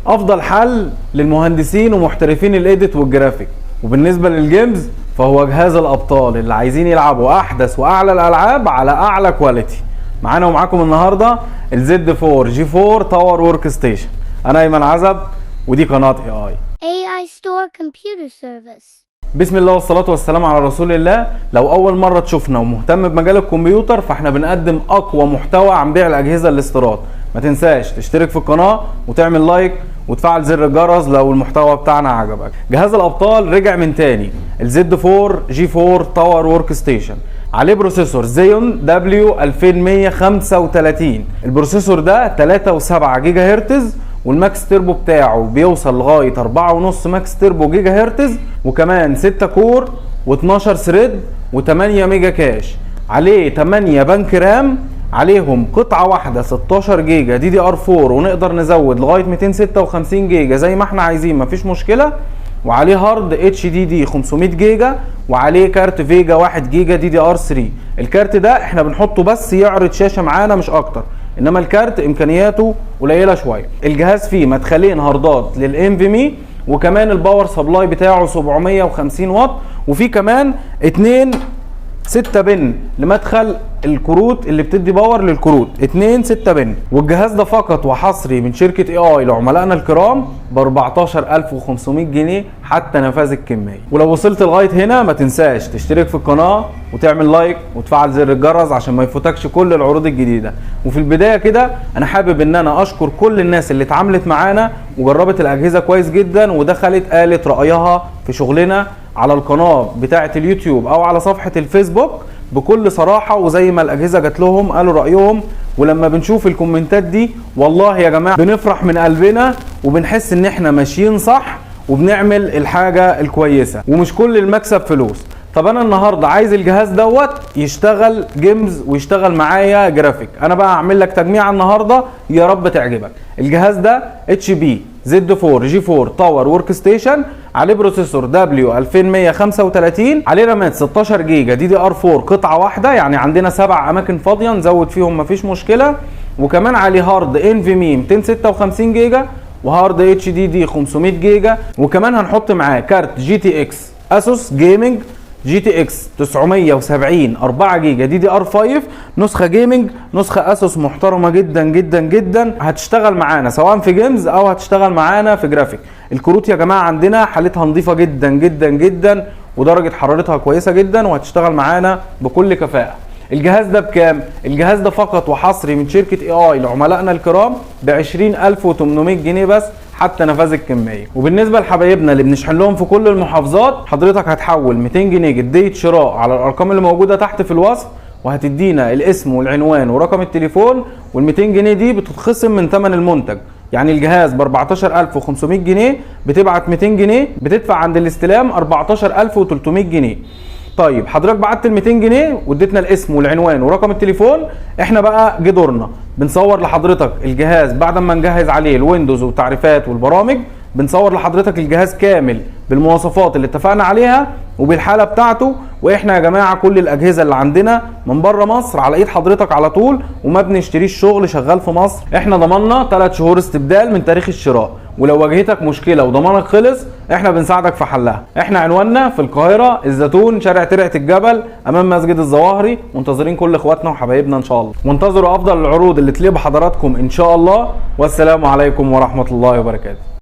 افضل حل للمهندسين ومحترفين الايديت والجرافيك. وبالنسبه للجيمز فهو جهاز الابطال اللي عايزين يلعبوا احدث واعلى الالعاب على اعلى كواليتي. معانا ومعاكم النهارده الزد 4 جي 4 تاور ورك ستيشن. انا ايمن عزب ودي قناه AI Store Computer Service. بسم الله والصلاة والسلام على رسول الله. لو أول مرة تشوفنا ومهتم بمجال الكمبيوتر فاحنا بنقدم أقوى محتوى عن بيع الأجهزة الاستيراد. ما تنساش تشترك في القناة وتعمل لايك وتفعل زر الجرس لو المحتوى بتاعنا عجبك. جهاز الأبطال رجع من تاني، الزد 4 جي 4 تاور ورك ستيشن. عليه بروسيسور زيون دبليو 2135. البروسيسور ده 3.7 جيجا هرتز، والماكس تيربو بتاعه بيوصل لغايه 4.5 ماكس تيربو جيجا هرتز، وكمان 6 كور و12 ثريد و8 ميجا كاش. عليه 8 بنك رام، عليهم قطعه واحده 16 جيجا دي دي ار 4، ونقدر نزود لغايه 256 جيجا زي ما احنا عايزين مفيش مشكله. وعليه هارد اتش دي دي 500 جيجا، وعليه كارت فيجا 1 جيجا دي دي ار 3. الكارت ده احنا بنحطه بس يعرض شاشه معانا مش اكتر، انما الكارت امكانياته قليله شويه. الجهاز فيه مدخلين هاردات للانفيمي، وكمان الباور سبلاي بتاعه 750 واط، وفي كمان 2 6 بن لمدخل الكروت اللي بتدي باور للكروت، 2 6 بن. والجهاز ده فقط وحصري من شركه AI لعملائنا الكرام ب 14500 جنيه حتى نفاذ الكميه. ولو وصلت لغايه هنا ما تنساش تشترك في القناه وتعمل لايك وتفعل زر الجرس عشان ما يفوتكش كل العروض الجديده. وفي البدايه كده انا حابب ان انا اشكر كل الناس اللي اتعاملت معانا وجربت الاجهزه كويس جدا ودخلت قالت رايها في شغلنا على القناه بتاعه اليوتيوب او على صفحه الفيسبوك بكل صراحه، وزي ما الاجهزه جات لهم قالوا رايهم. ولما بنشوف الكومنتات دي والله يا جماعه بنفرح من قلبنا وبنحس ان احنا ماشيين صح وبنعمل الحاجه الكويسه، ومش كل المكسب فلوس. طب انا النهارده عايز الجهاز دوت يشتغل جيمز ويشتغل معايا جرافيك. انا بقى هعمل لك تجميعه النهارده يا رب تعجبك. الجهاز ده اتش بي زد 4 جي 4 تاور ورك ستيشن، عليه بروسيسور دبليو 2135، عليه رامات 16 جيجا دي دي ار 4 قطعه واحده، يعني عندنا 7 اماكن فاضيه نزود فيهم مفيش مشكله. وكمان عليه هارد انفيمي 256 جيجا، وهارد اتش دي دي 500 جيجا، وكمان هنحط معاه كارت جي تي اكس اسوس جيمنج جي تي اكس 970 4 جيجا دي دي ار 5، نسخه جيمنج، نسخه اسوس محترمه جدا جدا جدا، هتشتغل معانا سواء في جيمز او هتشتغل معانا في جرافيك. الكروت يا جماعه عندنا حالتها نظيفه جدا جدا جدا، ودرجه حرارتها كويسه جدا، وهتشتغل معانا بكل كفاءه. الجهاز ده بكام؟ الجهاز ده فقط وحصري من شركه AI لعملائنا الكرام ب 20800 جنيه بس حتى نفاذ الكميه. وبالنسبه لحبايبنا اللي بنشحن لهم في كل المحافظات، حضرتك هتحول 200 جنيه جديه شراء على الارقام اللي موجوده تحت في الوصف، وهتدينا الاسم والعنوان ورقم التليفون، وال 200 جنيه دي بتتخصم من ثمن المنتج. يعني الجهاز ب 14500 جنيه، بتبعت 200 جنيه، بتدفع عند الاستلام 14300 جنيه. طيب حضرتك بعت ال 200 جنيه واديتنا الاسم والعنوان ورقم التليفون، احنا بقى جه دورنا بنصور لحضرتك الجهاز بعد ما نجهز عليه الويندوز والتعريفات والبرامج. بنصور لحضرتك الجهاز كامل بالمواصفات اللي اتفقنا عليها وبالحاله بتاعته. واحنا يا جماعه كل الاجهزه اللي عندنا من بره مصر على ايد حضرتك على طول، وما بنشتريش شغل شغال في مصر. احنا ضمننا 3 شهور استبدال من تاريخ الشراء، ولو واجهتك مشكله وضمانك خلص احنا بنساعدك في حلها. احنا عنواننا في القاهره الزيتون، شارع ترعه الجبل امام مسجد الظواهري. منتظرين كل اخواتنا وحبايبنا ان شاء الله، وانتظروا افضل العروض اللي تليق بحضراتكم ان شاء الله. والسلام عليكم ورحمه الله وبركاته.